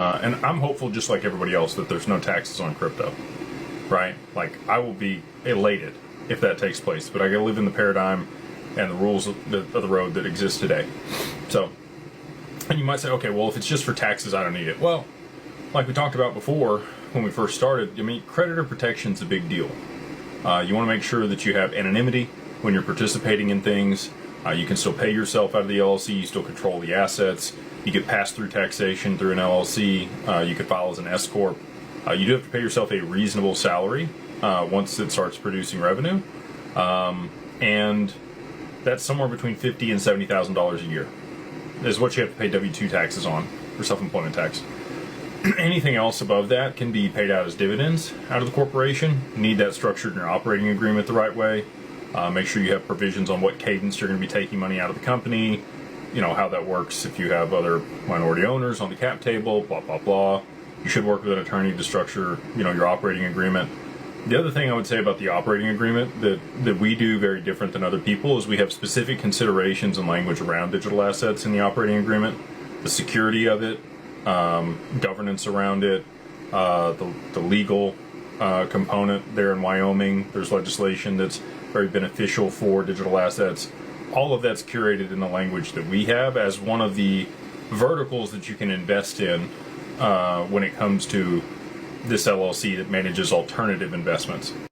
And I'm hopeful, just like everybody else, that there's no taxes on crypto, right? Like, I will be elated if that takes place, but I gotta live in the paradigm and the rules of the road that exist today. So, and you might say, okay, well, if it's just for taxes, I don't need it. Well, like we talked about before when we first started, I mean, creditor protection's a big deal. You want to make sure that you have anonymity when you're participating in things. You can still pay yourself out of the LLC. You still control the assets. You get pass through taxation through an LLC. You could file as an S corp. You do have to pay yourself a reasonable salary once it starts producing revenue, and that's somewhere between $50,000 and $70,000 a year. Is what you have to pay W-2 taxes on for self-employment tax. Anything else above that can be paid out as dividends out of the corporation. You need that structured in your operating agreement the right way. Make sure you have provisions on what cadence you're going to be taking money out of the company, you know, how that works if you have other minority owners on the cap table, blah, blah, blah. You should work with an attorney to structure, you know, your operating agreement. The other thing I would say about the operating agreement that we do very different than other people is we have specific considerations and language around digital assets in the operating agreement, the security of it, governance around it, the legal component there in Wyoming. There's legislation that's very beneficial for digital assets. All of that's curated in the language that we have as one of the verticals that you can invest in when it comes to this LLC that manages alternative investments.